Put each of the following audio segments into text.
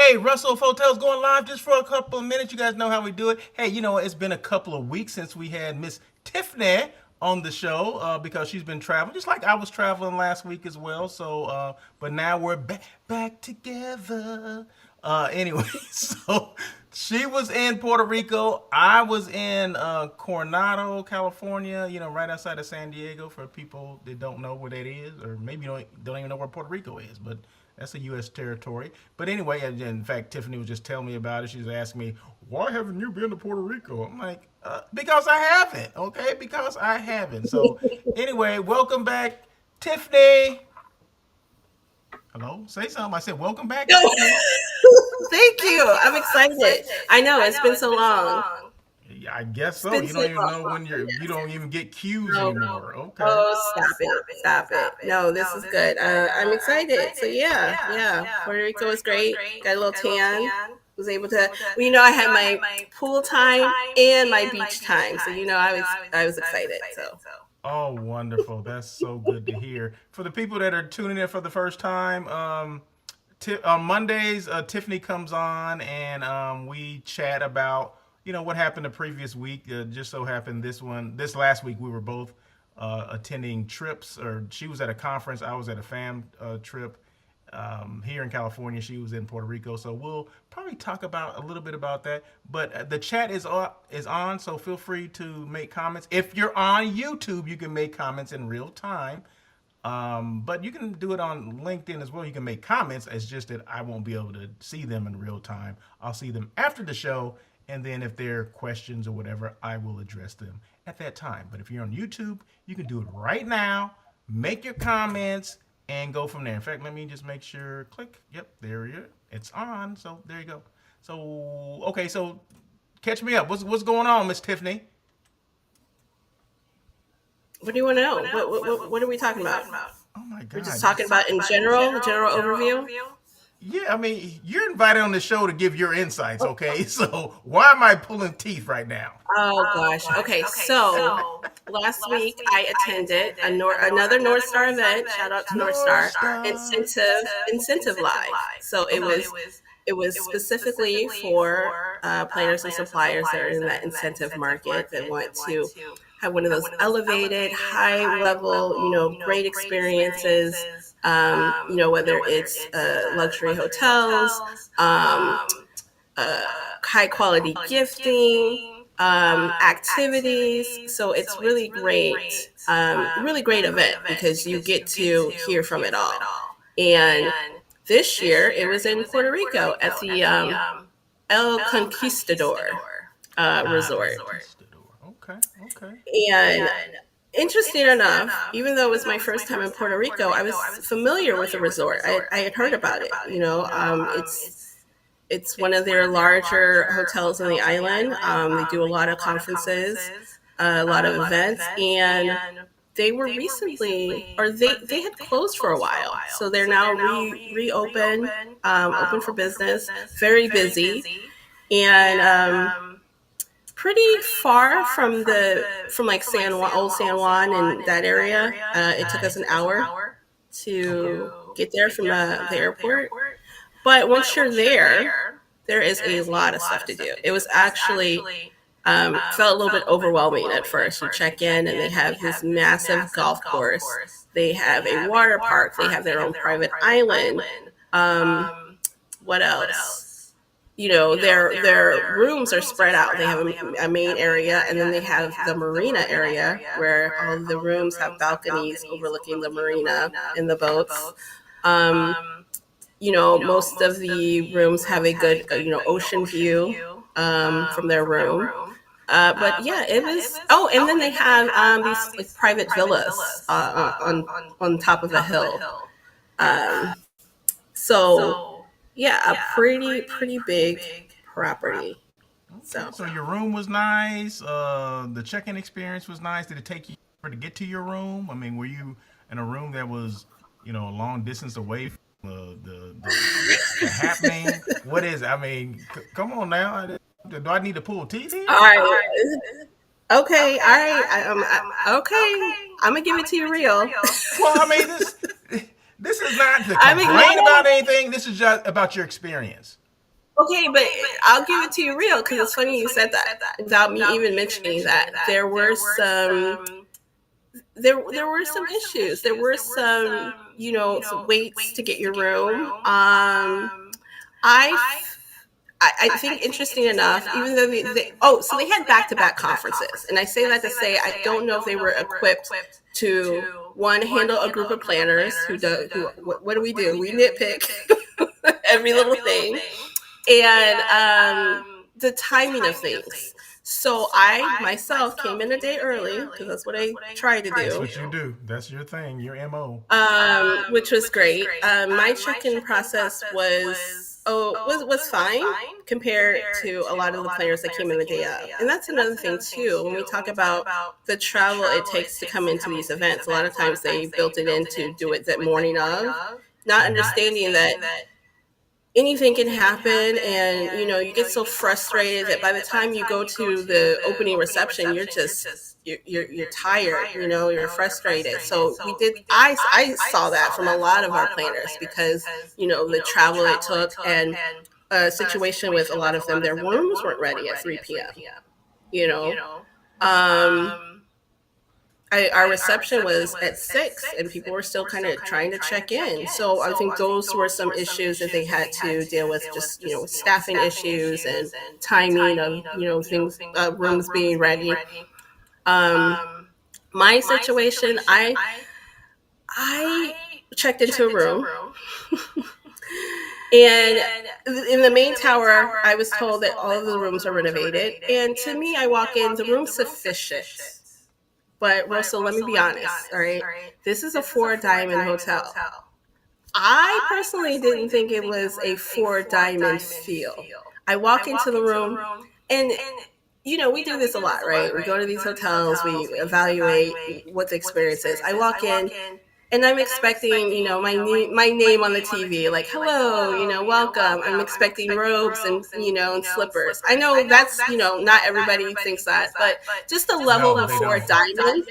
Hey, Russell Hotels going live just for a couple of minutes. You guys know how we do it. Hey, you know what? It's been a couple of weeks since we had Miss Tiffany on the show because she's been traveling, just like I was traveling last week as well. But now we're back together. Anyway, so she was in Puerto Rico. I was in Coronado, California. You know, right outside of San Diego. For people that don't know where that is, or maybe don't even know where Puerto Rico is, but that's a U.S. territory. But anyway, in fact, Tiffany was just telling me about it. She was asking me, "Why haven't you been to Puerto Rico?" I'm like, "Because I haven't." Okay, because I haven't. So anyway, welcome back, Tiffany. Hello, say something. I said, "Welcome back, No, Tiffany." thank you. I'm excited. I know it's been so long. Yeah, I guess It's so. been You so don't even know long. when you don't even get cues No. anymore. Okay. Oh, stop it. Stop it. No, this is good. I'm excited. So yeah. Puerto Rico was great. Got a little tan. Was able to, well, I had my pool time and my beach time. So I was excited. So Oh, wonderful. That's so good to hear. For the people that are tuning in for the first time, on Mondays, Tiffany comes on and we chat about what happened the previous week. Just so happened this last week, we were both attending trips, or she was at a conference, I was at a fam trip here in California. She was in Puerto Rico, so we'll probably talk about a little bit about that. But the chat is on, so feel free to make comments. If you're on YouTube, you can make comments in real time. But you can do it on LinkedIn as well. You can make comments. It's just that I won't be able to see them in real time. I'll see them after the show, and then if there are questions or whatever, I will address them at that time. But if you're on YouTube, you can do it right now. Make your comments and go from there. In fact, let me just make sure. Click. Yep, there you. It's on. So there you go. So okay. So catch me up. What's going on, Miss Tiffany? what do you want to know? What are we talking about? Oh my We're God. just talking about in general, the general overview. Yeah, I mean, you're invited on the show to give your insights, okay? So why am I pulling teeth right now? Oh gosh. Okay, so last week I attended another Northstar event. Shout out to Northstar Northstar. Incentive Live. So it was specifically for planners and suppliers that are in that incentive market that want to have one of those elevated, high level, great experiences. Whether it's luxury hotels, uh, high quality gifting, activities. So it's really great event because you get to hear from it all. And this year it was in Puerto Rico at the El Conquistador Resort. Conquistador. Okay, okay. And interesting enough, even though it was my first time in Puerto Rico, I was familiar with the resort. I had heard about it. It's one of their larger hotels on the island. They do a lot of conferences, a lot of events, and they were recently, or they had closed for a while, so they're now reopened, open for business, very busy, and pretty far from like San Juan, old San Juan, and that area. It took us an hour to get there from the airport. But once you're there is a lot of stuff to do. It was actually felt a little bit overwhelming at first. You check in and they have this massive golf course. They have a water park. They have their own private island. What else? Their rooms are spread out. They have a main area, and then they have the marina area where all the rooms have balconies overlooking the marina and the boats. Most of the rooms have a good, ocean view from their room. But yeah, it was. Oh, and then they have these like private villas on top of a hill. Um, so yeah, a pretty big property. Okay, So so your room was nice. The check-in experience was nice. Did it take you to get to your room? I mean, were you in a room that was, a long distance away from the happening? What is it? I mean, come on now. Do I need to pull teeth here? all right, okay, all right, okay. I'm gonna give it to you real. Well, I mean, this is not to I mean, complain about anything. This is just about your experience. Okay, but I'll give it to you real because it's funny you said that without me even mentioning that there were some issues. There were some, some waits to get your room. I I think interesting enough, even though so they had back to back conferences, and I say that to say I don't know if they were equipped to one handle a group of planners what do we do? We nitpick every little thing, and the timing of things. So I myself came in a day early because that's what I try to That's do, what you do. That's your thing. Your mo. which was great. My check-in process was fine compared to a lot of the players that came in the day of. And that's another thing too. When we talk about the travel it takes to come into these events, a lot of times they built it in to do it that morning of, not understanding that anything can happen, and you get so frustrated that by the time you go to the opening reception you're tired, you're frustrated. So we did I saw that from a lot of our planners because the travel it took, and a situation with a lot of them, their rooms weren't ready at 3 p.m. you know um our reception was at 6 and people were still kind of trying to check in. So I think those were some issues that they had to deal with, just, with staffing issues and timing of, things, rooms being ready. Um, my situation, I checked into a room, and in the main tower, I was told that all of the rooms are renovated. And to me, I walk in, the room's sufficient. But Russell, let me be honest, all right? This is a four diamond hotel. I personally didn't think it was a four diamond feel. I walk into the room, and we do this a lot, right? We go to these hotels, we evaluate what the experience is. I walk in, and I'm expecting, my name on the TV, like, hello, welcome. I'm expecting robes and, and slippers. I know that's, not everybody thinks that, but just the level No, of they four don't. diamond.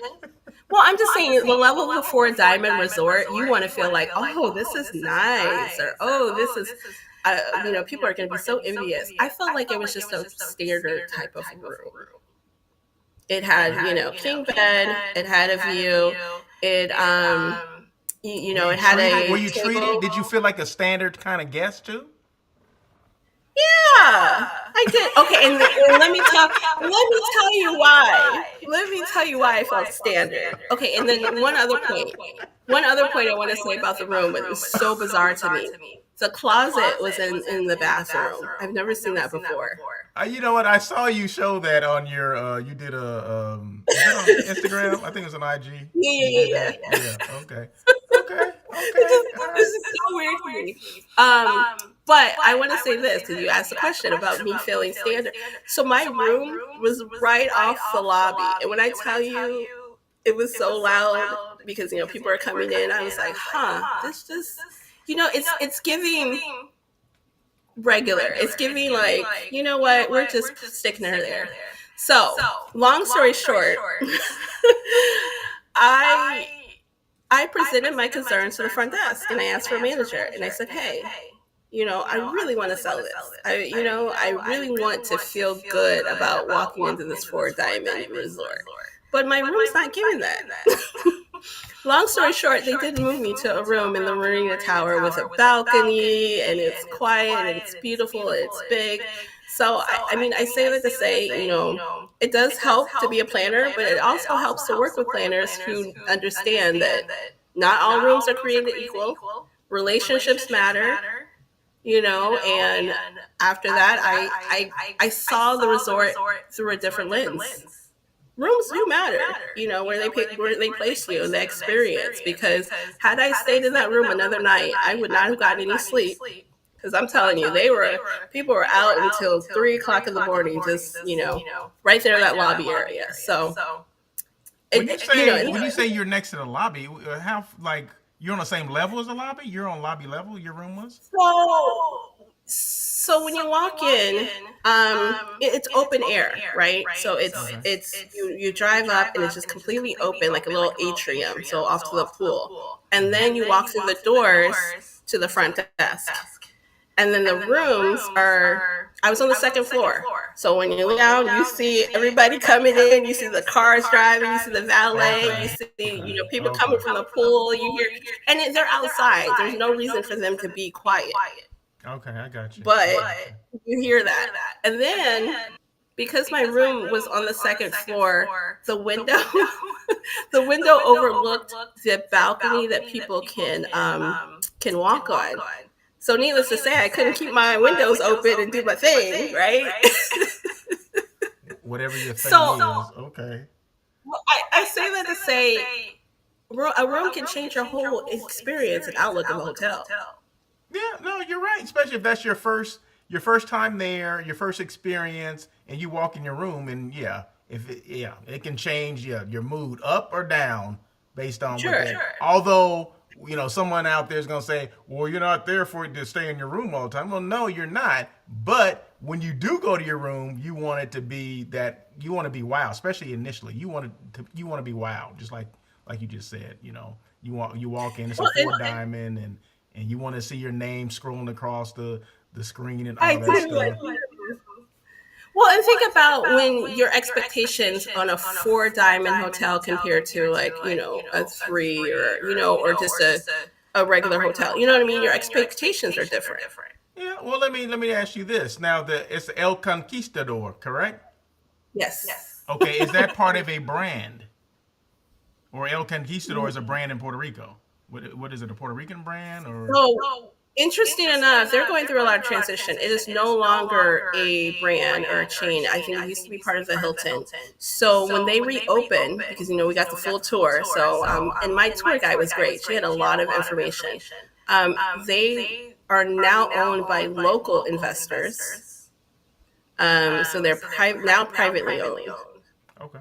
Well, I'm just saying the level of the four diamond resort, you want to feel like, oh, this is nice, or oh, this is, people are going to be so envious. I felt like it was just a standard type of room. It had, king bed. It had a view. It, it had Were a you treated? table. Did you feel like a standard kind of guest too? Yeah, I did. Okay, and let me tell you why. Let me tell you why I felt standard. Okay, and then one other point. One other point I want to say about the room, but it was so bizarre to me. The closet was in the bathroom. I've never seen that before. You know what? I saw you show that on your. You did a. Was that on Instagram? I think it was on IG. You did Yeah, that. yeah, yeah. Yeah. Okay. Okay. It Okay. just All this right. is so weird to me. But I want to say this because you asked the question about me feeling standard. So my room was right off the lobby, and when I tell you it was so loud because people are coming in, I was like, huh, this just it's giving regular. It's giving like, what, we're just sticking her there. So long story short, I I presented my concerns to the front desk and I asked for a manager and I said, hey, I really want to sell this. I really want to feel good about walking into this four diamond resort. But my room's not giving that. Long story short, they did move me to a room in the Marina Tower with a balcony, and it's quiet and it's beautiful and it's big. So, I mean, I say that to say, it does help to be a planner, but it also helps to work with planners who understand that not all rooms are created equal. Relationships matter, and after that, I saw the resort through a different lens. Rooms do matter, where they place you and the experience. Because had I stayed in that room another night, I would not have gotten any sleep. Because I'm telling you, people were out until 3 o'clock in the morning, just right there in that lobby area. So, When you say you're next to the lobby, how like you're on the same level as the lobby? You're on lobby level. Your room was. So when you walk in, it's open air, right? So Okay. it's you drive up and it's just completely open, like a little atrium, so off to the pool, and then you walk through the doors to the front desk. And then the rooms are, I was on the second floor. So when you look down, you see everybody coming in, you see the cars driving, you see the valet, you Okay. see, Okay. people coming Okay. from the pool, you hear, and they're outside. There's no reason for them to be quiet, Okay. I got you. I but got you. you hear that. And then because my room was on the second floor, the window, the window overlooked the balcony that people can walk on. So needless to say, I couldn't keep my windows open and do my thing, right? Whatever your thing So is. Okay. I say that to say a room can change your whole experience and outlook of a hotel. Yeah, no, you're right. Especially if that's your first time there, your first experience, and you walk in your room, and yeah, it can change your mood up or down based on what Sure. that. Although someone out there is gonna say, "Well, you're not there for it to stay in your room all the time." Well, no, you're not. But when you do go to your room, you want it to be that you want to be wow, especially initially. You want to be wow, just like you just said. You walk in, it's a Well, and four diamond, and you want to see your name scrolling across the screen and I all that do. stuff. Well, and think about when your expectations on a four diamond hotel compared to like, a three or, or just a regular hotel. You know what I mean? Your expectations are different. Yeah. Well, let me ask you this. Now, it's El Conquistador, correct? Yes. Okay. Is that part of a brand, or El Conquistador is a brand in Puerto Rico? What is it? A Puerto Rican brand or? So interesting enough, they're going through a lot of transition. It is no longer a brand or a chain. I think it used to be part of the Hilton. So when they reopened, because we got the full tour, so and my tour guide was great. She had a lot of information. Um, they are now owned by local investors. So they're now privately owned. Okay.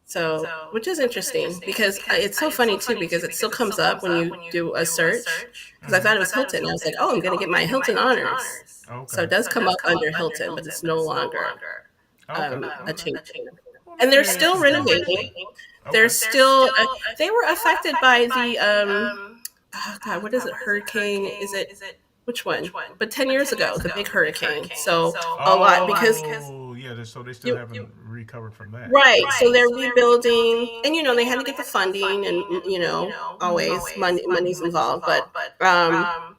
So, which is interesting because it's so funny too because it still comes up when you do a search. Because I Mm-hmm. thought it was Hilton, I was like, oh, I'm going to get my Hilton honors. So Okay. it does come up under Hilton, but it's no longer Okay. a Okay. chain. Well, And that's they're very still interesting. renovating. They're Okay. still they were affected by the oh God, what is it? Hurricane? Is it which one? But 10 years ago, the big hurricane. So a lot because Oh, yeah. So they still you haven't recovered from that. right. So they're rebuilding, and they had to get the funding, and always money's involved, but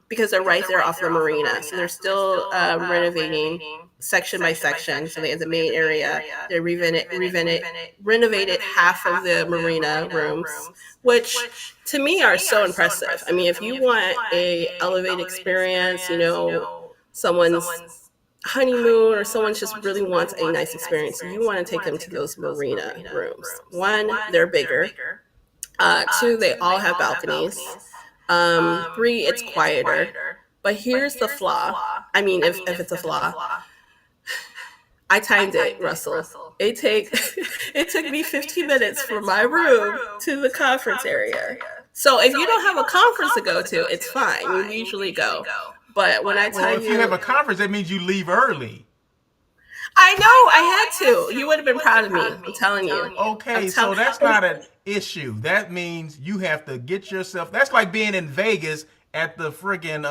because they're right there off the marina, so they're still renovating section by section. So they have the main area. They renovated half of the marina rooms, which to me are so impressive. I mean, if you want a elevated experience, someone's honeymoon or someone just really wants a nice experience, you want to take them to those marina rooms. One, they're bigger. Two, they all have balconies. Three, it's quieter. But here's the flaw. I mean, if it's a flaw, I timed it, Russell. It took me 15 minutes from my room to the conference area. So if you don't have a conference to go to, it's fine. You usually go. But when I Well, tell if you have a conference, that means you leave early. I know I had to. You would have been proud of me. I'm telling you. Okay, so that's not an issue. That means you have to get yourself. That's like being in Vegas at the friggin'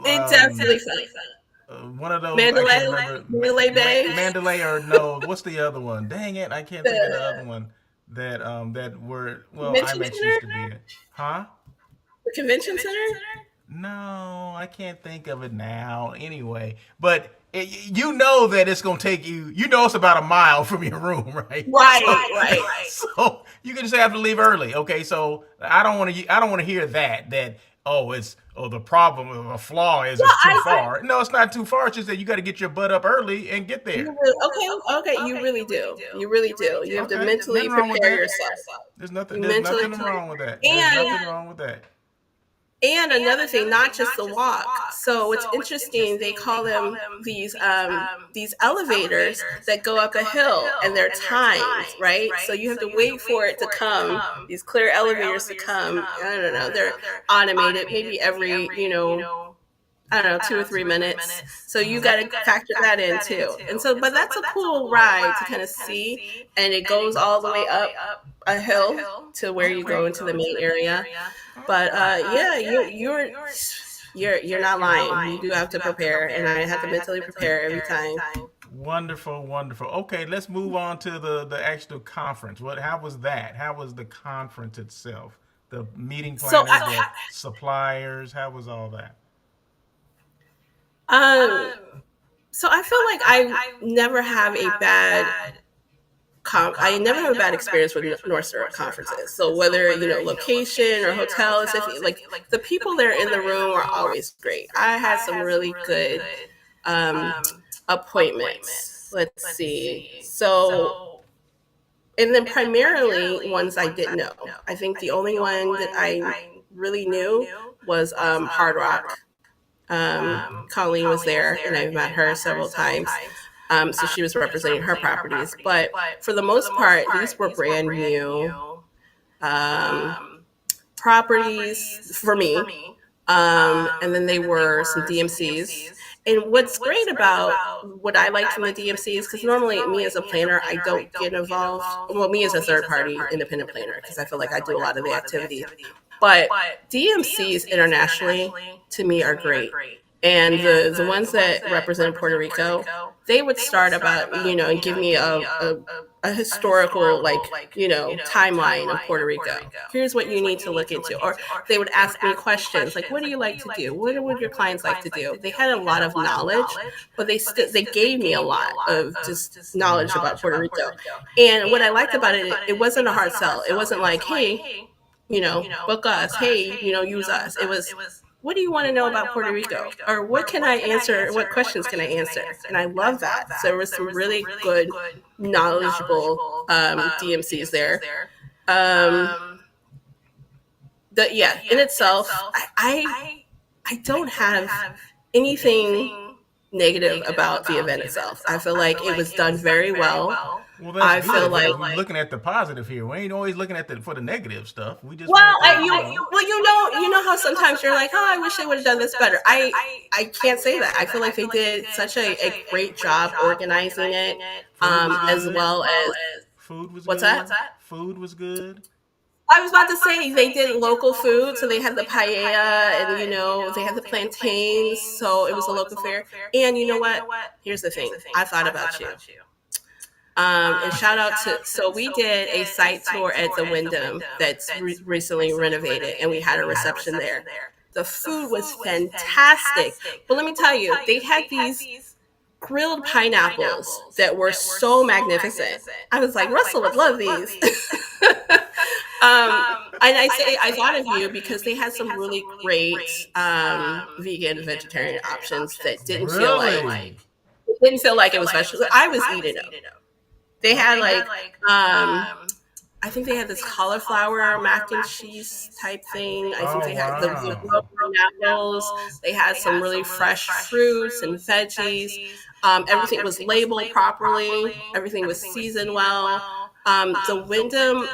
It definitely felt one of those I can't Mandalay, remember Mandalay Bay. Mandalay or no, what's the other one? Dang it, I can't think of the other The one that were convention IMAX used center. to be. Huh? The convention center. No, I can't think of it now. Anyway, but you know that it's gonna take you. You know it's about a mile from your room, right? Right, So, right. so you can just have to leave early. Okay, so I don't want to. I don't want to hear that. The problem of a flaw is Well, it's too far. No, it's not too far. It's just that you got to get your butt up early and get there. okay. You really do. You really do. You have to Okay, mentally nothing wrong with prepare that. yourself. There's nothing. You There's mentally nothing wrong with that. There's and nothing wrong with that. And another thing, not just the walk. So it's interesting. They call them these elevators that go up a hill, and they're timed, right? So you have to wait for it to come. These clear elevators to come. I don't know. They're automated, maybe every I don't know 2 or 3 minutes. So you got to factor that in too. And so, but that's a cool ride to kind of see, and it goes all the way up a hill to where you go into the main area. But yeah, you're You're not lying. You do have to prepare, and I have to mentally prepare every time. Wonderful, wonderful. Okay, let's move on to the actual conference. What? How was that? How was the conference itself? The meeting So planners, the suppliers. How was all that? um so I feel like I never have a bad I never have a bad experience with Northstar conferences. So whether location or hotel, like the people that are in the room are always great. I had some really good um, appointments. Let's see. So and then primarily ones I didn't know. I think the only one that I really knew was Hard Rock. Colleen was there, and I've met her several times. So she was representing her properties. But for the most part, these were brand new um, properties for me. And then they were some DMCs. And what's great about what I like from the DMCs, because normally me as a planner, I don't get involved. Well, me as a third party independent planner, because I feel like I do a lot of the activities. But DMCs internationally, to me, are great. And the ones that represent Puerto Rico, they would start about, and give me a historical, timeline of Puerto Rico. Here's what you need to look into. Or they would ask me questions like, what do you like to do? What would your clients like to do? They had a lot of knowledge, but they gave me a lot of just knowledge about Puerto Rico. And what I liked about it, it wasn't a hard sell. It wasn't like, hey, book us. Hey, use us. It was, what do you want to know about Puerto Rico? Or what can I answer? What questions can I answer? And I love that. So there was some really good, knowledgeable DMCs there. In itself, I don't have anything negative about the event itself. I feel like it was done very well. Well, that's I feel good. like We're looking at the positive here. We ain't always looking at for the negative stuff. We just well, want to, you know how sometimes you're like, oh, I wish they would have done this better. I can't say that. I feel like they did such a great job organizing it, food was as good. well as Food was what's good. that? Food was good. I was about to say they did local food, so they had the paella and they had the plantains, so it was a local fare. And you know what? Here's the thing. I thought about you. And shout out to, so we did a site tour at the Wyndham that's recently renovated, and we had a reception there. The food was fantastic. But let me tell you, they had these grilled pineapples that were so magnificent. I was like, Russell would love these. And I thought of you because they had some really great vegan, vegetarian options that Really? didn't feel like it was vegetable. I was eating them. They had I think they had this cauliflower mac and cheese type thing. I think Oh they had the wow. apples. They had some really fresh fruits and veggies. Everything was labeled properly. Everything was seasoned well. The Wyndham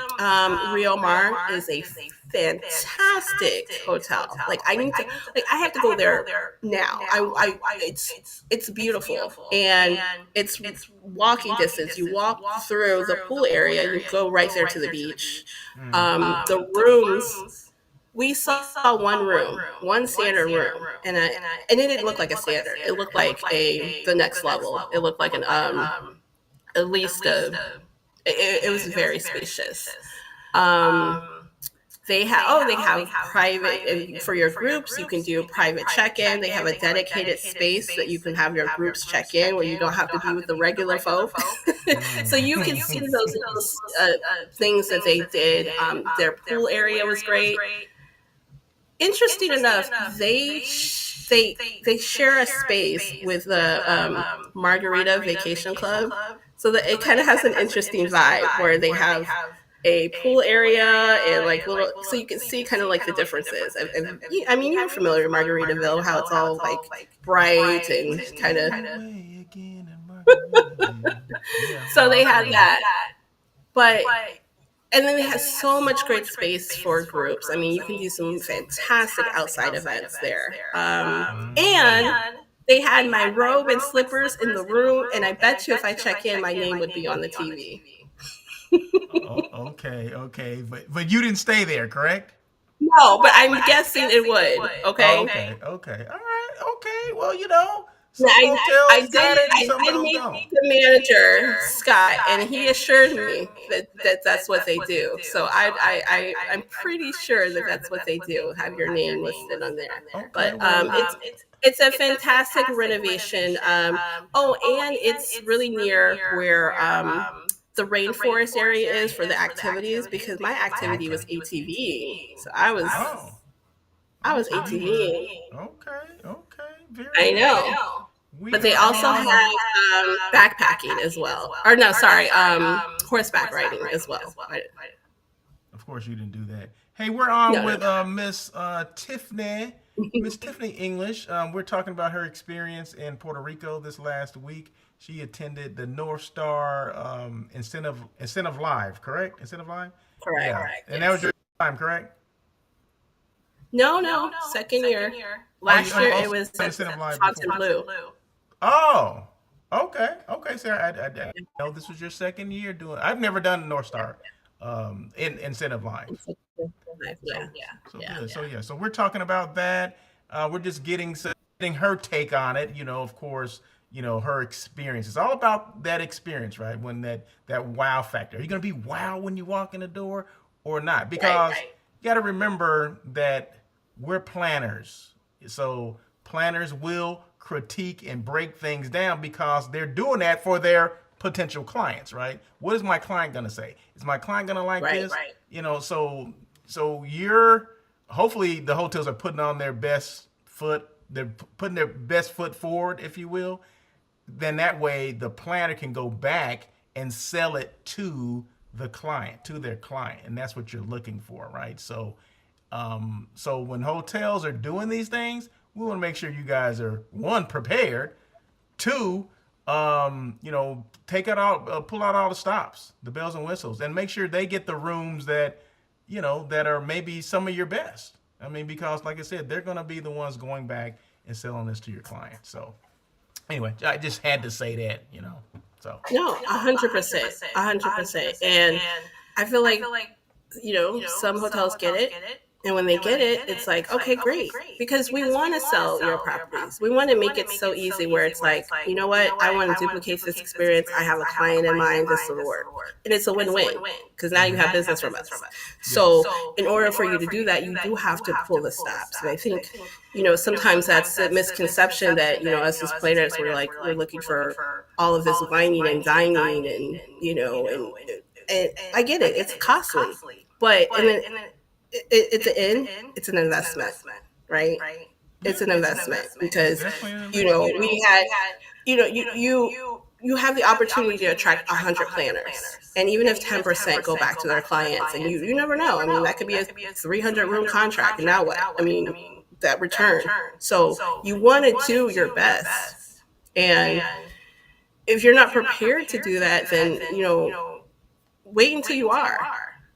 Rio Mar is a fantastic hotel. Like I need to, I have to go there now. It's beautiful, and it's walking distance. You walk through the pool area, you go right there to the beach. Mm. The rooms, we saw one room, one standard room, and it didn't look like a standard. It looked like the next level. It looked like an at least it was very spacious. Um, they have private, and for your groups you can do a private check-in. They have a dedicated space that you can have your groups check in, where you don't have to be with the regular folk. So you can see those things that they did. Their pool area was great. Interesting enough, they share a space with the Margarita Vacation Club, so that it kind of has an interesting vibe where they have a pool area and like little, so you can see kind of like the differences. I mean, you're familiar with Margaritaville, how it's all like bright and kind of. Away again in Margaritaville. Yeah. So they had that, but and then they have so much great space for groups. I mean, you can do some fantastic outside events there. And they had my robe and slippers in the room, and I bet you if I check in, my name would be on the TV. Oh, okay, okay, but you didn't stay there, correct? No, but I'm guessing it would. Oh, Okay. okay, okay, all right, okay. Well, Yeah, some I hotels did. got it and some I of did them meet don't. the manager, Scott, and he assured me that that's what they do. So I'm pretty sure that that's what they do. Have your name listed on there. Okay, But well, it's a fantastic renovation. Oh, and it's really near where the rainforest area is for the activities because my activity was okay. ATVing. So Oh, I was ATVing. ATVing. Okay, okay, very I good. know. We But they also have backpacking as well. Or no, sorry, horseback riding as well. of course you didn't do that. Hey, we're on No, no, with no. Miss Tiffany. Miss Tiffany English. We're talking about her experience in Puerto Rico this last week. She attended the Northstar incentive live, correct? Incentive live. Correct. Yeah, and that was Yes. your time, correct? No, no. Second year. Oh, you Last year it also was did at incentive live before. Fontainebleau. Oh, okay, okay, Sarah. I know this was your second year doing. I've never done North Star, in incentive live. Yeah, So so yeah. good. So yeah. So we're talking about that. We're just getting her take on it. Of course, her experience. It's all about that experience, right? When that wow factor. Are you gonna be wow when you walk in the door or not? Right. Because you got to remember that we're planners. So planners will critique and break things down because they're doing that for their potential clients, right? What is my client gonna say? Is my client gonna like Right. this? So you're hopefully the hotels are putting on their best foot. They're putting their best foot forward, if you will. Then that way the planner can go back and sell it to the client, to their client, and that's what you're looking for, right? So when hotels are doing these things, we want to make sure you guys are one prepared, two, take out pull out all the stops, the bells and whistles, and make sure they get the rooms that are maybe some of your best. I mean, because like I said, they're going to be the ones going back and selling this to your client. So anyway, I just had to say that. So No, 100%. 100%. And I feel like some hotels get it. And when they get it, it's like, okay, great. Because we want to sell your properties. We want to make it so easy where it's like, you know what? I want to duplicate this experience. I have a client in mind. This will work. And it's a win-win because now you have business from us. So yes, in order for you to do that, you do have to pull the stops. And I think, sometimes that's a misconception that, us as planners, we're looking for all of this whining and dining and I get it. It's costly. But it's an it's an investment, right? It's yeah, an investment it's because definitely an investment. we had you have the opportunity to attract 100 planners, and even if 10% go back to their clients, and you never know. I mean, that could be a 300 room contract, and now what? I mean, that return. So you want to do your best, and if you're not prepared to do that, then wait until you are.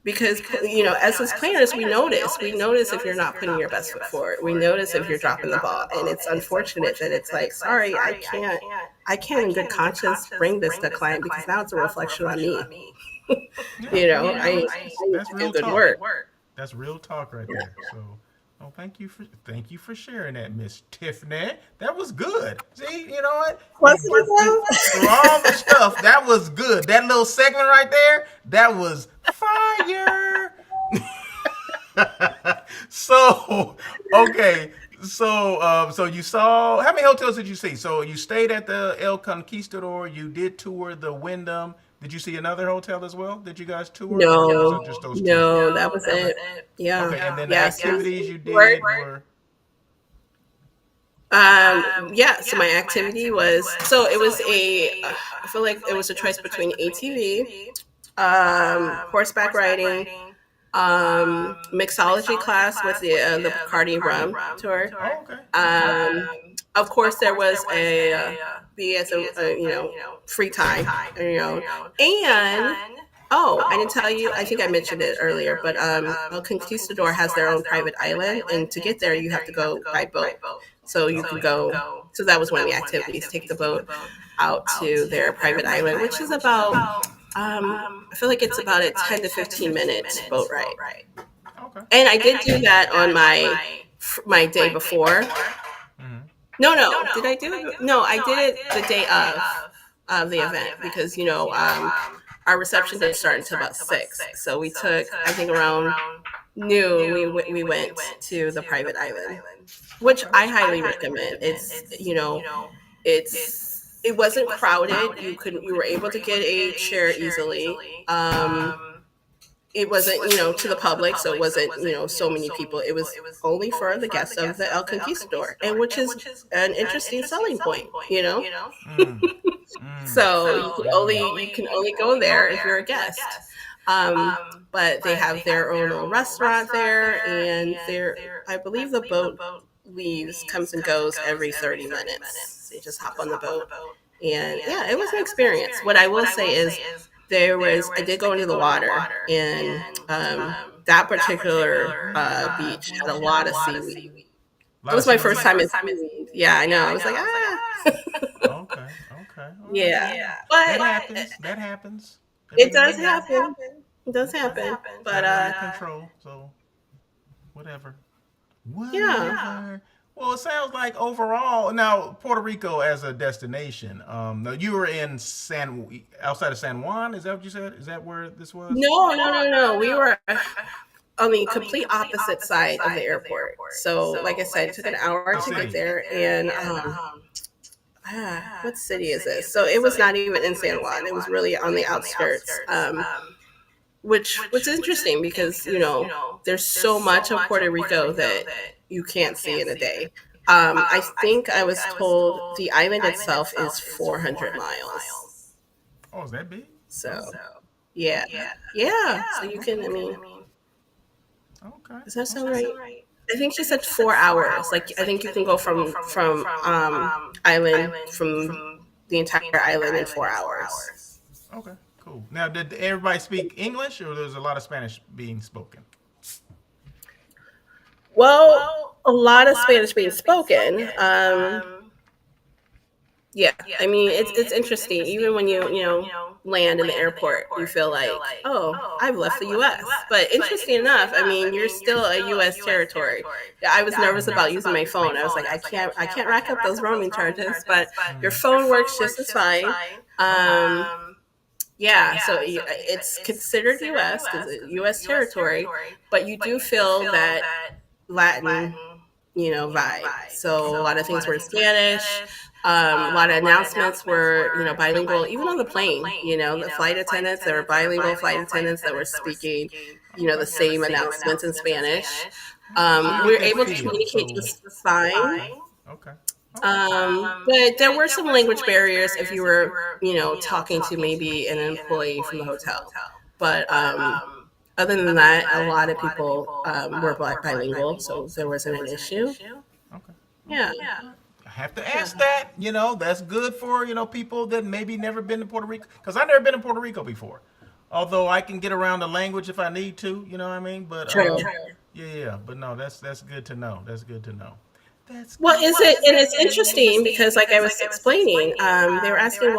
Because as his planners, we notice if you're not putting your best foot forward. We notice if you're dropping the ball, and it's unfortunate that it's like, sorry, I can't in good conscience bring this to the client because now it's a reflection on me. Yeah, I need that's to do real good talk. work. That's real talk right there. So, oh, thank you for sharing that, Miss Tiffany. That was good. See, you know what? What's it? Through all the stuff, that was good. That little segment right there, that was fire. So, okay. So you saw how many hotels did you see? So you stayed at the El Conquistador. You did tour the Wyndham. Did you see another hotel as well? Did you guys tour, or was No, it just those two? no, that was Okay. it. Yeah, Okay, and then the yes. activities you Work. did were Yeah, so my activity was so it was I feel like it was a choice between ATV, horseback riding, mixology class with the Bacardi rum tour. oh, okay, okay. Um, of course, there was a be as a free time, and oh, I didn't tell you. I think I mentioned it earlier, but El Conquistador has their own private island, and to get there, you have to go by boat. So you can go. So that was one of the activities. Take the boat out to their private island, which is about I feel like it's about a 10 to 15 minute boat ride. Okay. And I did do that on my day before. Mm-hmm. No. Did I do it? No, I did it the day of the event because our reception didn't start until about 6. So we took, I think, around noon. We went to the private island, which Okay. I highly recommend. It wasn't crowded. You were able to get a chair easily. It wasn't, to the public, so it wasn't, so many people. It was only for the guests of the El Conquistador, and which is an interesting selling point. Mm. Mm. So you can only go there if you're a guest. Um, but they have their own little restaurant there, and I believe the boat comes and goes every 30 minutes. So you just hop on the boat, and yeah, it was an experience. What I will say is I did go into the water, and that particular beach had a lot of seaweed. A It lot of was my first seaweed. time in seaweed. Yeah, I know. I was like, Okay. Okay. All right. yeah, Well, that but happens. That happens. it Every now does and then. happen. It does Okay. happen. It's But not under control. So whatever. yeah. Whatever. Well, it sounds like overall now Puerto Rico as a destination. Now you were in outside of San Juan. Is that what you said? Is that where this was? No. We were on the complete opposite side of the airport. So, like I said, it took an hour What to get city? there, and what city is this? So it was not even in San Juan. It was really on the outskirts. Which is interesting because there's so much of Puerto Rico that you can't see in a day. I think I was told the island itself is 400 miles. Oh, is that big? So Oh, yeah, okay. yeah. So you can. I mean, Okay. does that sound Okay. right? I think she said 4 hours. Like I think you can go from island from the entire island in 4 hours. Okay. Cool. Now, did everybody speak English, or there's a lot of Spanish being spoken? Well, a lot of Spanish being spoken. Yeah, I mean it's interesting. Even when you land in the airport, you feel like, oh, I've left the U.S. But interesting enough, I mean you're still a U.S. territory. I was nervous about using my phone. I was like, I can't rack up those roaming charges, but your phone works just as fine. Yeah, so it's considered U.S. because it's U.S. territory, but you do feel that Latin, vibe. So a lot of things were in Spanish. A lot of announcements were, bilingual. Even on the plane, the flight attendants, there were bilingual flight attendants that were speaking, the same announcements in Spanish. So you We get were that able to feel. communicate So just fine. okay. Okay. Okay. But there were some language barriers if you were, talking to maybe an employee from the hotel. But other than that, a lot of people were bilingual, so there wasn't an issue. Okay. Yeah, Okay. All right. I have to yeah. ask that. That's good for people that maybe never been to Puerto Rico, because I never been to Puerto Rico before. Although I can get around the language if I need to, you know what I mean. But True. yeah, yeah. But no, that's good to know. That's good to know. That's Well, good. is it, and it's interesting because, like I was explaining, they were asking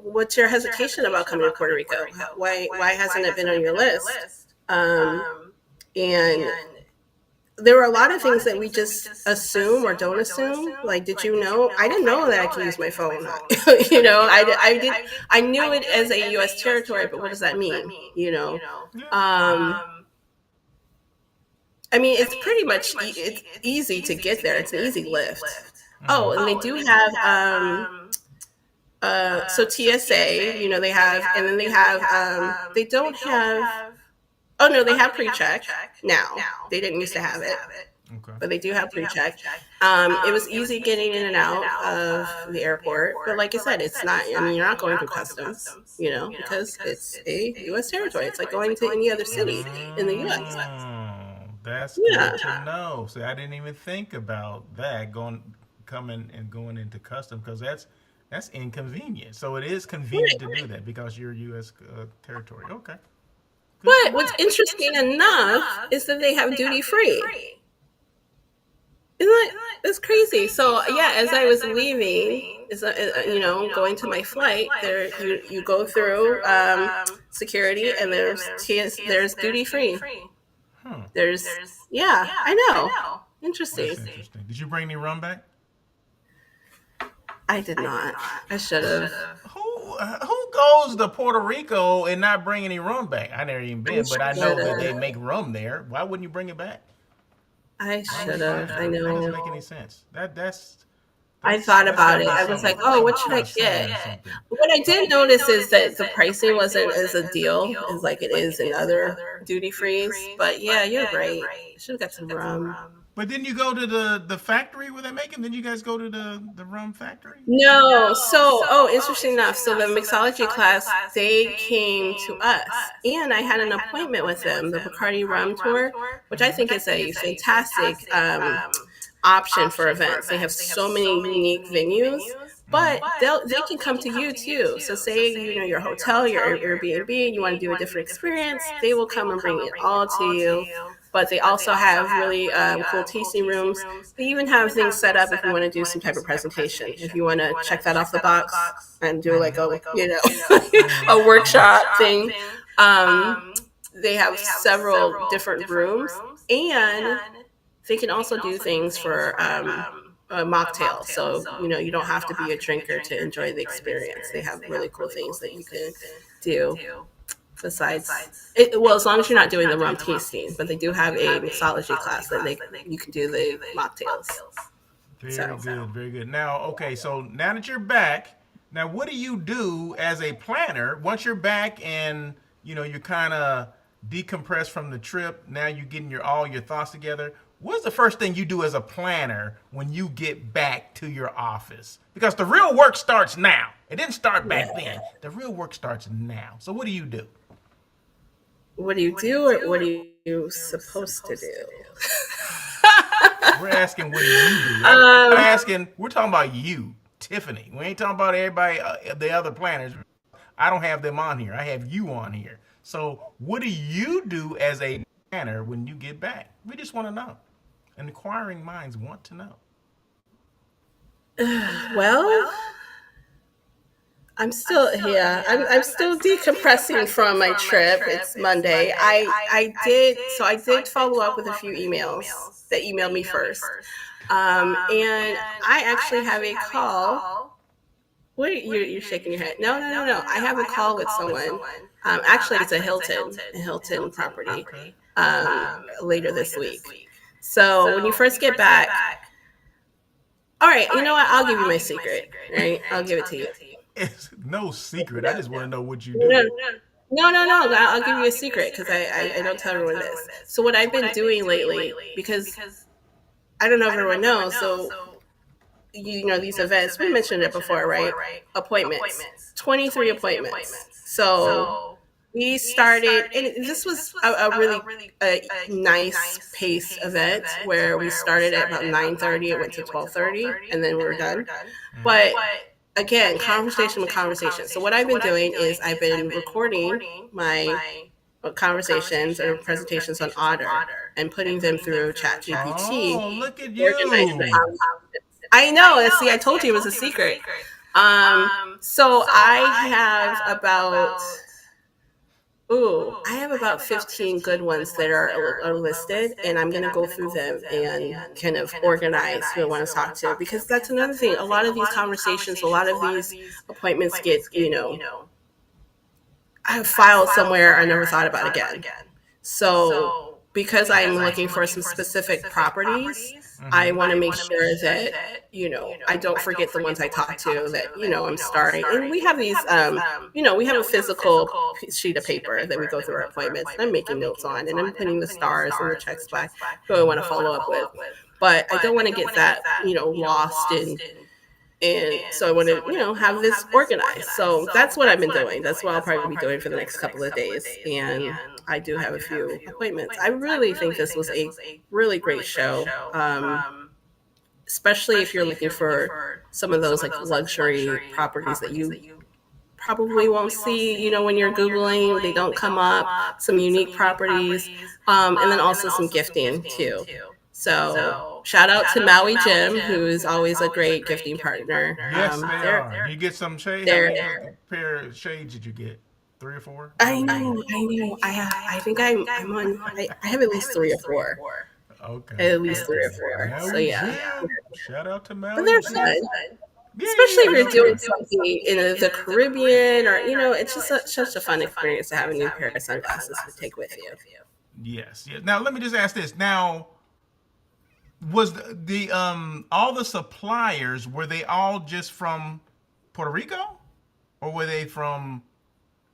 what's your hesitation about coming to Puerto Rico? Why hasn't it been on your list? Um, and there were a lot of things that we just assume or don't assume. Like, did you know? I didn't know that I could use my phone. I knew it as a U.S. territory, but what does that mean? Yeah. Um, I mean, it's pretty much it's easy to get there. It's an easy lift. Oh, and they do have so TSA, they have, and then they have they don't have. Oh no, they have pre-check now. They didn't used to have it, Okay. but they do have pre-check. It was easy getting in and out of the airport, but like I said, it's not. I mean, you're not going through customs, because it's a U.S. territory. It's like going to any other city in the U.S. That's Yeah, good to know. See, I didn't even think about that coming and going into custom, because that's inconvenient. So it is convenient to do that because you're U.S. Territory. Okay, good to but know. what's interesting enough is that they have duty free. Isn't that that's crazy? So yeah, as I was leaving, going to my flight, there you go through security, and there's duty free. Hmm. There's, yeah, I know. That's Interesting. interesting. Did you bring any rum back? I did not. I should have. Who goes to Puerto Rico and not bring any rum back? I never even I been, but I should know that they have. make rum there. Why wouldn't you bring it back? I Why would should you buy have. it I there? That doesn't know. make any sense. I thought That's got about to it. be I was like, some oh, what should kind I of saying get? or something. What I did notice is that the pricing wasn't as a deal as like it is in other duty frees. But yeah, you're right. I should have got some rum. But then you go to the factory where they make them. Then you guys go to the rum factory. No, so interesting enough. So the mixology class, they came to us, and I had an appointment with them, the Bacardi Rum Tour, which I think is a fantastic option for events. They have so many unique venues, but they can come to you too. So say your hotel, your Airbnb, you want to do a different experience, they will come and bring it all to you. But they also have really cool tasting rooms. They even have things set up if you want to do some type of presentation. If you want to check that off the box and do like a a workshop thing, they have several different rooms, and they can also do things for a mocktail. So you don't have to be a drinker to enjoy the experience. They have really cool things that you can do. Besides, well, as long as you're not doing the rum tasting, but they do have a mixology class that you can do the mocktails. Very good, very good. Now, okay, so now that you're back, now what do you do as a planner once you're back and you're kind of decompressed from the trip? Now you're getting all your thoughts together. What's the first thing you do as a planner when you get back to your office? Because the real work starts now. It didn't start back then. The real work starts now. So what do you do? What do you do, or what are you supposed to do? We're asking, what do you do? We're talking about you, Tiffany. We ain't talking about everybody, the other planners. I don't have them on here. I have you on here. So what do you do as a planner when you get back? We just want to know. And inquiring minds want to know. Well, I'm still I'm still decompressing from my trip. It's Monday. I did follow up with a few emails that emailed me first, and I actually have a call. What you're shaking your head? No. I have a call with someone. Actually, it's a Hilton property later this week. So when you first get back, all right, you know what? I'll give you my secret. Right? I'll give it to you. It's no secret. I just want to know what you No, do. no. I'll give you a secret because I don't tell everyone this. So what I've been doing lately, because I don't know if everyone knows, so these events, we mentioned it before, right? Appointments, 23 appointments. So we started, and this was a really nice pace event where we started at about 9:30, it went to 12:30, and then we were done. But again, conversation with conversation. So what I've been doing is I've been recording my conversations or presentations on Otter and putting them through ChatGPT. Oh, look at Organize the you. I know. See, I told you it was a secret. So I have about I have about 15 good ones that are listed, and I'm going to go through them and kind of organize who I want to talk to, because that's another thing. A lot of these conversations, a lot of these appointments get, I have filed somewhere I never thought about again. So because I'm looking for some specific properties, I want to make sure that, I don't forget the ones I talk to, that, I'm starting. And we have these, we have a physical sheet of paper that we go through our appointments. And I'm making notes on, and I'm putting the stars and the checks by who I want to follow up with. But I don't want to get that, lost in. And so I want to, have this organized. So that's what I've been doing. That's what I'll probably be doing for the next couple of days. And I do have a few appointments. I really think this was a really great show, especially if you're looking for some of those like luxury properties that you probably won't see, when you're Googling, they don't come up, some unique properties, and then also some gifting too. So shout out to Maui Jim, who is always a great gifting partner. Yes, they are. You get some shade. How many pair of shades did you get? 3 or 4? Is that I what it is? know, I know. I think I'm on. I have at least three or four. Okay, At least three or okay. four. So Maui yeah, Jim. Shout out to but Maui they're Jim. fun, Yeah, especially yeah, if yeah. you're No, doing yeah. something in the Caribbean, or it's just such a fun experience to have a new pair of sunglasses to take with you. Yes, yes. Now let me just ask this. Now, was the all the suppliers, were they all just from Puerto Rico, or were they from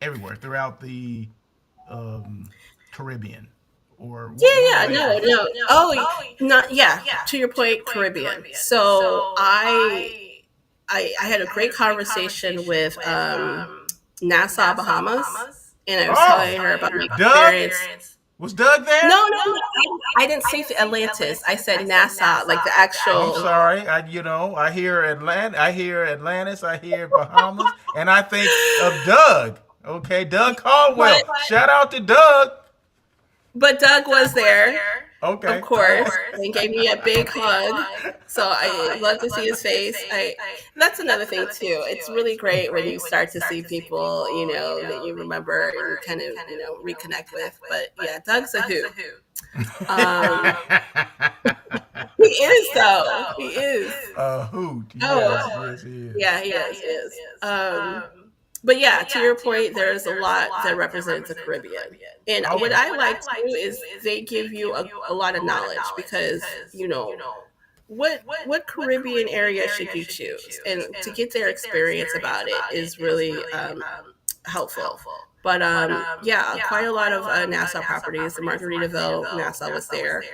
everywhere throughout the um, Caribbean, or what were Yeah, they yeah, from? no, no. Oh, not yeah. To your point, Caribbean. So I had a great conversation with Nassau, Bahamas, and I was Oh, telling her about my Doug, experience. was Doug there? No, no, no. I didn't say Atlantis. I said Nassau, like the I'm actual. sorry. I hear I hear Atlantis, I hear Bahamas, and I think of Doug. Okay, Doug But Caldwell. Shout out to Doug. but Doug was there, of Okay, all course, right. and gave me a big hug. So I love to see his face. That's another thing too. It's really great when you start to see people, that you remember and kind of, reconnect with. But yeah, Doug's a hoot. Um, he is though. He is. A hoot. Oh, Yes, yes, he is. yeah, he is. He is. But yeah, to your point, there's a lot that represents the Caribbean. And what Okay. I like too is they give you a lot of knowledge because, what Caribbean area should you choose? And to get their experience about it is really helpful. But yeah, quite a lot of Nassau properties. The Margaritaville, Nassau was there.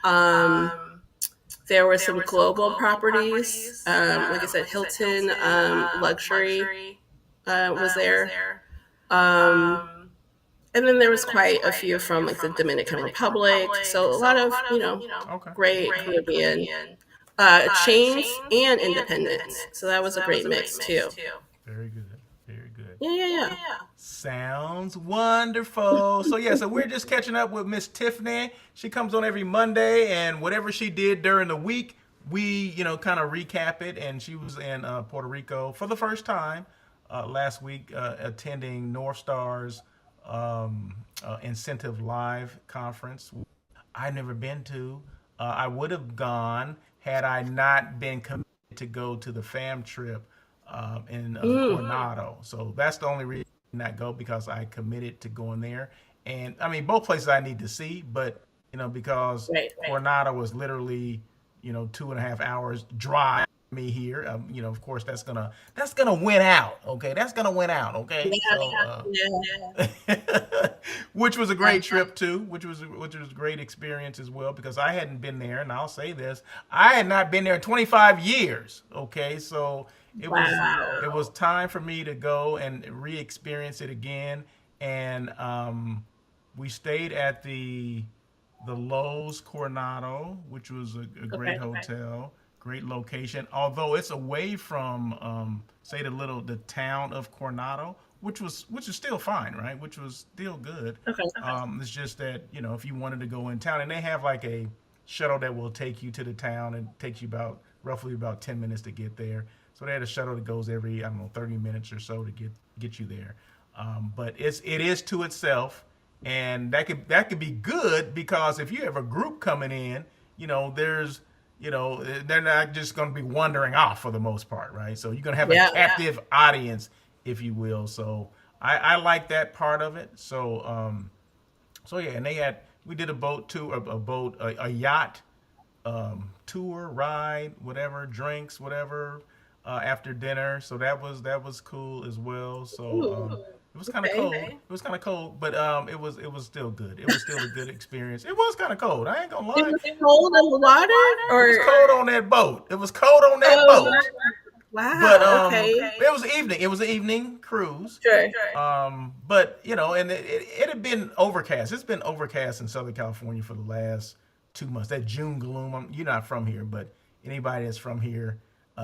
Um, there were some global properties. Like I said, Hilton Luxury was there. Um, and then there was quite a few from like the Dominican Republic. So a lot of, Okay. great Caribbean chains and independents. So that was a great mix too. Very good. Very good. Yeah, yeah, yeah. Sounds wonderful. So yeah, so we're just catching up with Miss Tiffany. She comes on every Monday, and whatever she did during the week, we kind of recap it. And she was in Puerto Rico for the first time last week, attending Northstar's Incentive Live conference. I've never been to. I would have gone had I not been committed to go to the fam trip in Coronado. So that's the only reason I did not go, because I committed to going there. And I mean, both places I need to see, but because Right, right. Coronado was literally 2.5 hours drive me here. Of course that's gonna win out. Okay, that's gonna win out. Okay, so Yeah, which was a great trip too, which was a great experience as well, because I hadn't been there, and I'll say this, I had not been there in 25 years. Okay, so it was wow. it was time for me to go and re-experience it again, and we stayed at the Loews Coronado, which was a great Okay. hotel, great location. Although it's away from, say, the town of Coronado, which is still fine, right? Which was still good. Okay. It's just that if you wanted to go in town, and they have like a shuttle that will take you to the town, and takes you roughly about 10 minutes to get there. So they had a shuttle that goes every, I don't know, 30 minutes or so to get you there. But it is to itself, and that could be good, because if you have a group coming in, there's they're not just going to be wandering off for the most part, right? So you're going to have a Yeah. captive audience, if you will. So I like that part of it. So yeah, and we did a boat tour, a yacht tour, ride, whatever, drinks, whatever, after dinner. So that was cool as well. So Ooh, it was kind of okay. cold. It was kind of cold, but it was still good. It was still a good experience. It was kind of cold. I ain't gonna It lie. was cold in the water, It was or cold on that boat. It was cold on that oh boat. But wow, okay, it was evening. It was an evening cruise. sure, But and it had been overcast. It's been overcast in Southern California for the last 2 months. That June gloom. You're not from here, but anybody that's from here,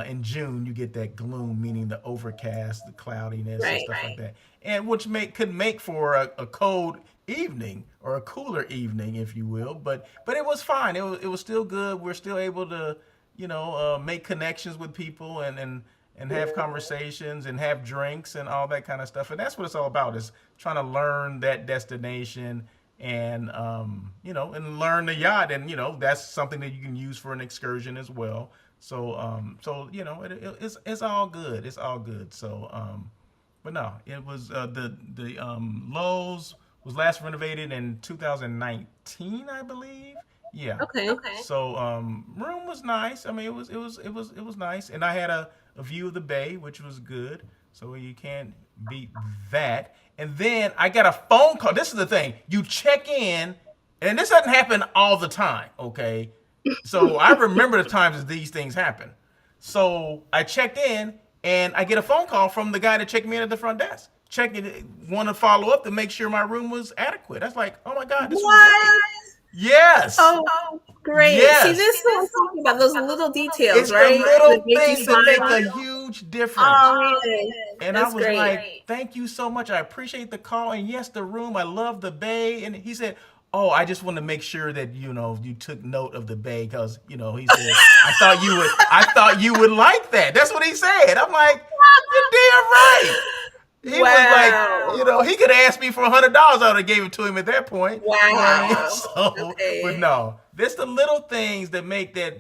in June you get that gloom, meaning the overcast, the cloudiness, and right, stuff like that, and which could make for a cold evening, or a cooler evening, if you will. But it was fine. It was still good. We're still able to make connections with people, and and have conversations and have drinks and all that kind of stuff. And that's what it's all about, is trying to learn that destination and and learn the yacht. And that's something that you can use for an excursion as well. So it's all good. It's all good. But no, it was the Lowe's was last renovated in 2019, I believe. Yeah. Okay. So room was nice. I mean, it was nice, and I had a view of the bay, which was good. So you can't beat that. And then I got a phone call. This is the thing: you check in, and this doesn't happen all the time. Okay, so I remember the times that these things happen. So I checked in, and I get a phone call from the guy that checked me in at the front desk. Want to follow up to make sure my room was adequate. That's like, oh my god, this was What? great. Yes, Oh, great. See, yes. this is what I'm talking about. Those little details, It's the right? That little make you things that make smile. a huge difference. Oh, man. And I That's was great. like, thank you so much. I appreciate the call. And yes, the room, I love the bay. And he said, oh, I just want to make sure that, you took note of the bay because, he said, I thought you would like that. That's what he said. I'm like, you're damn right. He was like, Wow. he could have asked me for $100. I would have gave it to him at that point. You know what I mean? Wow. But Okay. no, there's the little things that make that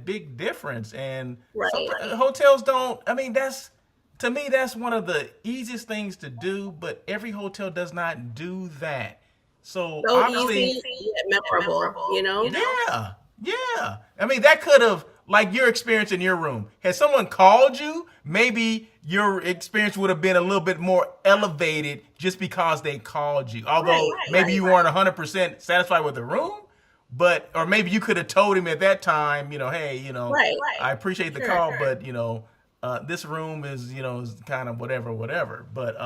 big difference. And Right. sometimes hotels don't. I mean, to me, that's one of the easiest things to do. But every hotel does not do that. So So obviously, easy yet memorable, you know? yeah, yeah. I mean, that could have, like your experience in your room. Had someone called you, maybe your experience would have been a little bit more elevated just because they called you. Although maybe you weren't 100% satisfied with the room, or maybe you could have told him at that time, hey, Right. I appreciate the Sure. call, but this room is kind of whatever, whatever. But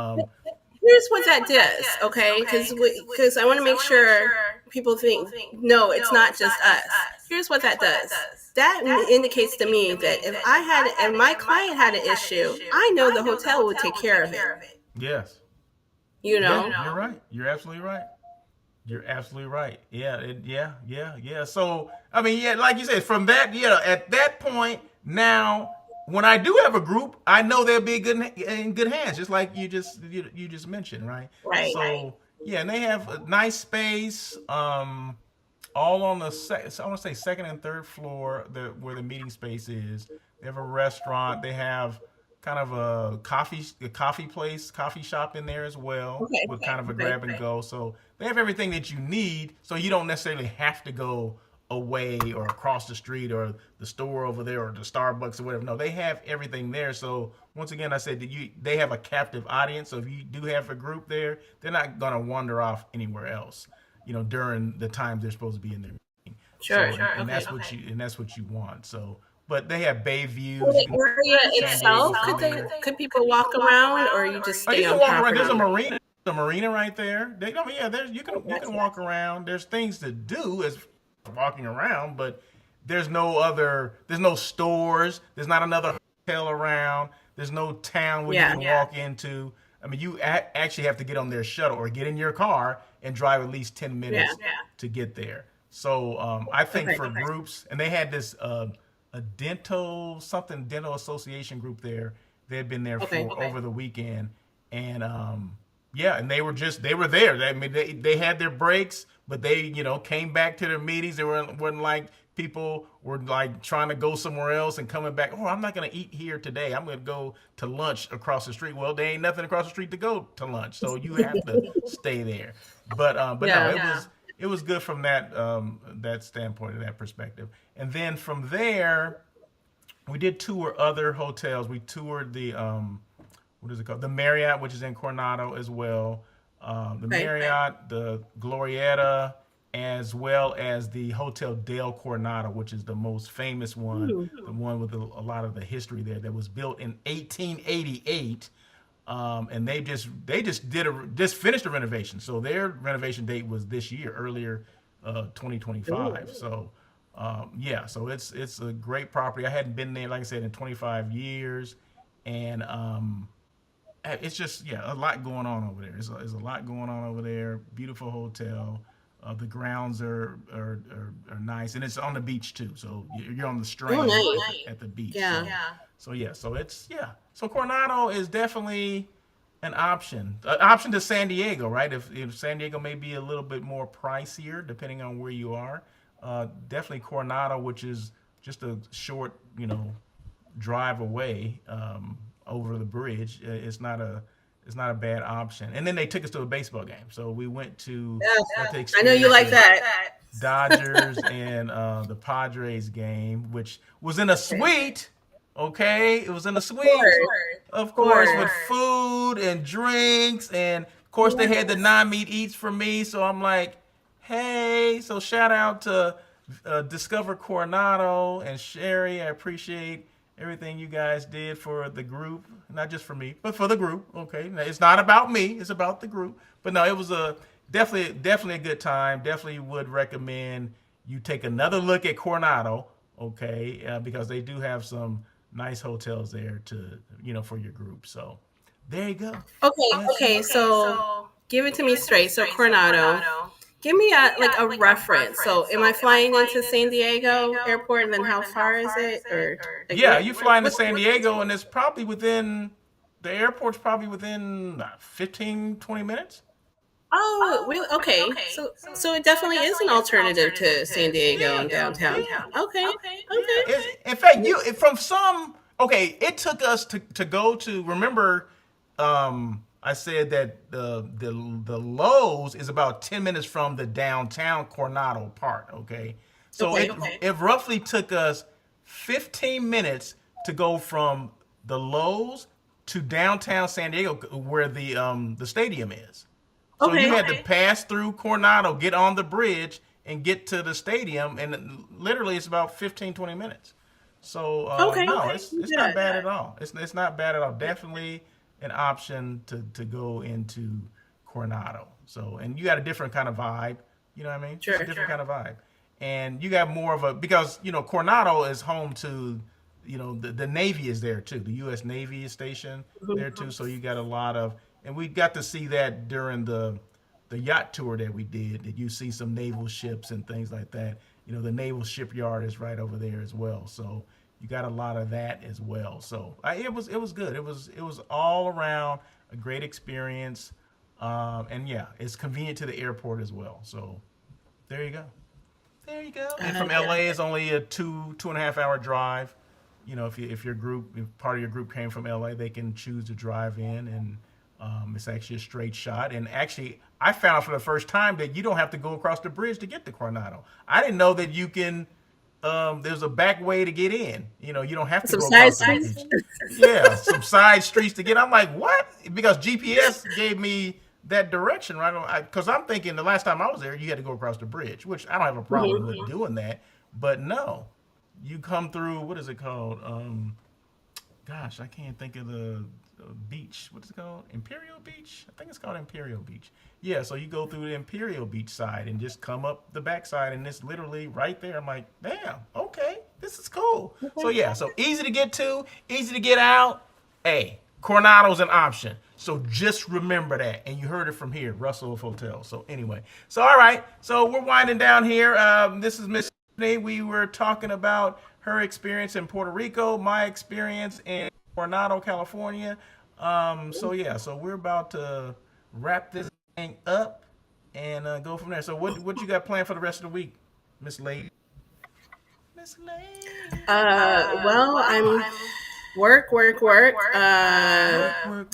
Here's what that does, okay? Because I want to make sure people think, no, it's not just us. Here's what that does. That indicates to me that if my client had an issue, I know the hotel would take care of it. yes, You yeah, know? you're right. You're absolutely right. You're absolutely right. Yeah, yeah. So, I mean, yeah, like you said, from that, at that point, now, when I do have a group, I know they'll be in good hands, just like you just mentioned, right? Right. So, yeah, and they have a nice space, all on the I want to say second and third floor, where the meeting space is. They have a restaurant. They have kind of a coffee place, coffee shop in there as well, Okay. with kind of a Okay. grab and go. So they have everything that you need. So you don't necessarily have to go away or across the street or the store over there or the Starbucks or whatever. No, they have everything there. So once again, I said that they have a captive audience. So if you do have a group there, they're not gonna wander off anywhere else. During the time they're supposed to be in there. So Sure. and Okay. that's what you want. So, but they have bay So views. You the can area see San Diego itself, from there. could people walk around, or you just Oh, you stay can on walk around. There's a property? marina. There's a marina right there. I mean, yeah, you Oh, can you that's can nice. walk around. There's things to do as walking around, but there's no stores. There's not another hotel around. There's no town where you Yeah. can walk into. I mean, you actually have to get on their shuttle or get in your car and drive at least 10 Yeah. minutes to get there. So I think Okay. for groups, and they had this a dental association group there. They had been there Okay. for over the weekend, and yeah, and they were there. I mean, they had their breaks, but they came back to their meetings. They weren't like people were like trying to go somewhere else and coming back. Oh, I'm not gonna eat here today. I'm gonna go to lunch across the street. Well, there ain't nothing across the street to go to lunch, so you have to stay there. But no, Yeah. it was good from that standpoint and that perspective. And then from there, we did tour other hotels. We toured the what is it called? The Marriott, which is in Coronado as well. The Okay. Marriott, the Glorietta, as well as the Hotel Del Coronado, which is the most famous one, Hmm. the one with a lot of the history there, that was built in 1888. And they just finished the renovation, so their renovation date was this year, earlier, 2025. So yeah, so it's a great property. I hadn't been there, like I said, in 25 years, and it's just, yeah, a lot going on over there. There's a lot going on over there. Beautiful hotel. The grounds are nice, and it's on the beach too. So you're on the Oh, strand nice. at the beach. Yeah. So yeah, so it's yeah. So Coronado is definitely an option to San Diego, right? If San Diego may be a little bit more pricier depending on where you are, definitely Coronado, which is just a short, drive away over the bridge. It's not a bad option. And then they took us to a baseball game, so we got to Yes. I know you experience like the that. Dodgers and the Padres game, which was in a Okay. suite. Okay, it was in a Of suite, course. of Of course, with course. food and drinks, and of course they had the Yes. non-meat eats for me. So I'm like, hey, so shout out to Discover Coronado and Sherry. I appreciate everything you guys did for the group, not just for me, but for the group. Okay, now, it's not about me; it's about the group. But no, it was a definitely a good time. Definitely would recommend you take another look at Coronado. Okay, because they do have some nice hotels there to for your group. So there you go. Okay. That's Okay. it. So give it to me straight. So Coronado. Give me a reference. So am I flying into San Diego airport, and then how far is it? Or like Yeah, you fly into what San Diego, and it's probably within the airport's probably within 15, 20 minutes. Oh, really? Okay. So it definitely is an alternative to San Diego Yeah, and downtown. yeah, Okay. yeah. Okay. In fact, from some. Okay, it took us to go to. Remember, I said that the Lowe's is about 10 minutes from the downtown Coronado part. Okay, so Okay. it roughly took us 15 minutes to go from the Lowe's to downtown San Diego, where the stadium is. So you Okay. had to pass through Coronado, get on the bridge, and get to the stadium, and literally it's about 15, 20 minutes. So Okay. no, it's not Yeah. bad at all. It's not bad at all. Definitely an option to go into Coronado. So and you got a different kind of vibe. You know what I mean? It's a Sure. different kind of vibe, and you got more of a because Coronado is home to the Navy is there too. The U.S. Navy is stationed Mhm. there too. So you got a lot of and we got to see that during the yacht tour that we did. That you see some naval ships and things like that. The naval shipyard is right over there as well. So you got a lot of that as well. So it was good. It was all around a great experience. And yeah, it's convenient to the airport as well. So there you go. There you go. And from Yeah. LA is only a 2.5 hour drive. If your group, if part of your group came from LA, they can choose to drive in, and it's actually a straight shot. And actually, I found out for the first time that you don't have to go across the bridge to get to Coronado. I didn't know that you can. There's a back way to get in. You don't have to Some go side across the streets. bridge. Yeah, some side streets to get. I'm like, what? Because GPS gave me that direction, right? Because I'm thinking the last time I was there, you had to go across the bridge, which I don't have a problem Mhm. with doing that. But no, you come through. What is it called? Gosh, I can't think of the beach. What is it called? Imperial Beach? I think it's called Imperial Beach. Yeah, so you go through the Imperial Beach side and just come up the backside, and it's literally right there. I'm like, damn, okay, this is cool. So yeah, so easy to get to, easy to get out. Hey, Coronado's an option. So just remember that. And you heard it from here, Russell of Hotel. So anyway, so all right, so we're winding down here. This is Miss Tiffany. We were talking about her experience in Puerto Rico, my experience in Coronado, California. So yeah, so we're about to wrap this thing up and go from there. So what you got planned for the rest of the week, Miss Lady? Miss Lady. Well, I'm work. Work, Sourcing a work.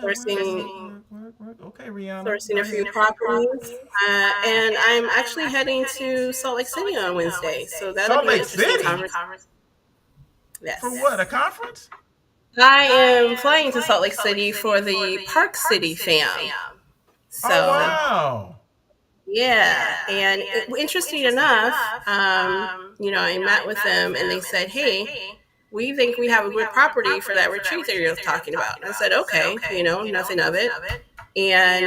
sourcing Work. Okay, Rihanna, sourcing go a few ahead. properties, and I'm actually heading to Salt Lake City on Wednesday, so that'll Salt be an Lake interesting City conversation. for what? A Yes, conference? I am flying to Salt Lake City for the Park City fam. Oh So wow. yeah, and interesting enough, I met with them and they said, "Hey, we think we have a good property for that retreat that you're talking about." And I said, "Okay, nothing of it." And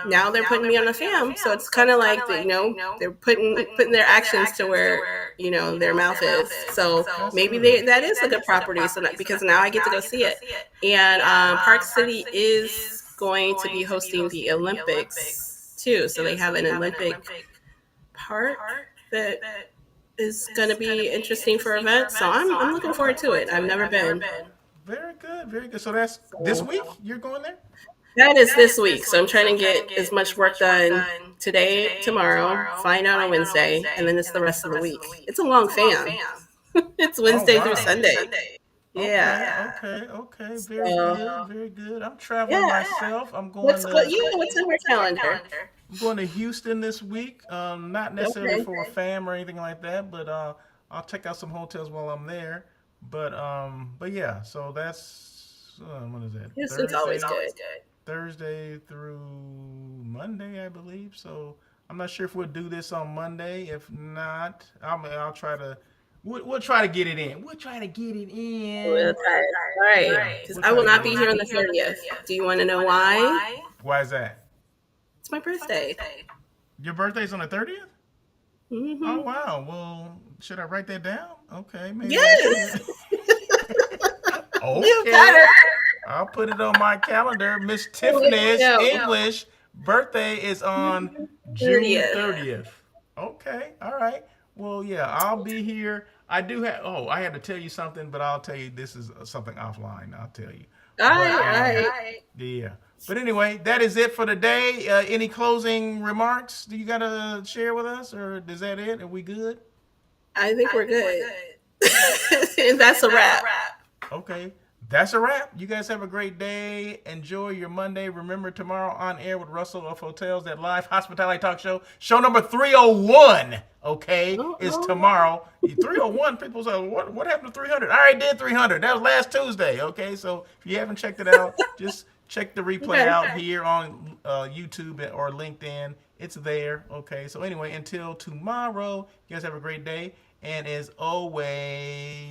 now they're putting me on a fam, so it's kind of like they're putting their actions to where their mouth is. So That's maybe good. that is a good property. So because now I get to go see it, and Park City is going to be hosting the Olympics too. So they have an Olympic park that is going to be interesting for events. So I'm looking forward to it. I've never been. Very good, very good. So that's this So week you're going there? that is this week. So I'm trying to get as much work done today, tomorrow, flying out on Wednesday, and then it's the rest of the week. It's a long fan. It's Oh Wednesday through wow. Sunday. Okay, Yeah. okay, okay. Very So good, very good. I'm traveling yeah. myself. I'm going to What's on your calendar? Houston this week. Not necessarily Okay. for a fam or anything like that, but I'll check out some hotels while I'm there. But yeah. So that's what is that? Houston's always good. Thursday through Monday, I believe. So I'm not sure if we'll do this on Monday. If not, I'll try to. We'll try to get it in. We'll try to get it We'll in. try it. All right. Yeah, Because we'll I try will to not get be it here on in. the 30th. Do you want to know why? Why is that? It's my birthday. Your birthday's on the 30th? Oh Mm-hmm. wow. Well, should I write that down? Okay, maybe I Yes. should. You Okay. better. I'll put it on my calendar. Miss Tiffany's No. English birthday is on June 30th. 30th. Okay. All right. Well, yeah, I'll be here. I do have, I had to tell you something, but I'll tell you this is something offline. I'll tell you. All But right. All right. yeah. But anyway, that is it for today. Any closing remarks do you got to share with us, or is that it? Are we good? I think we're good. And that's a wrap. Okay. That's a wrap. You guys have a great day. Enjoy your Monday. Remember, tomorrow on air with Russell of Hotels, that live hospitality talk show. Show number 301, okay, is tomorrow. 301, people say, what happened to 300? I already did 300. That was last Tuesday, okay? So if you haven't checked it out, just check the replay out here on YouTube or LinkedIn. It's there, okay? So anyway, until tomorrow, you guys have a great day. And as always,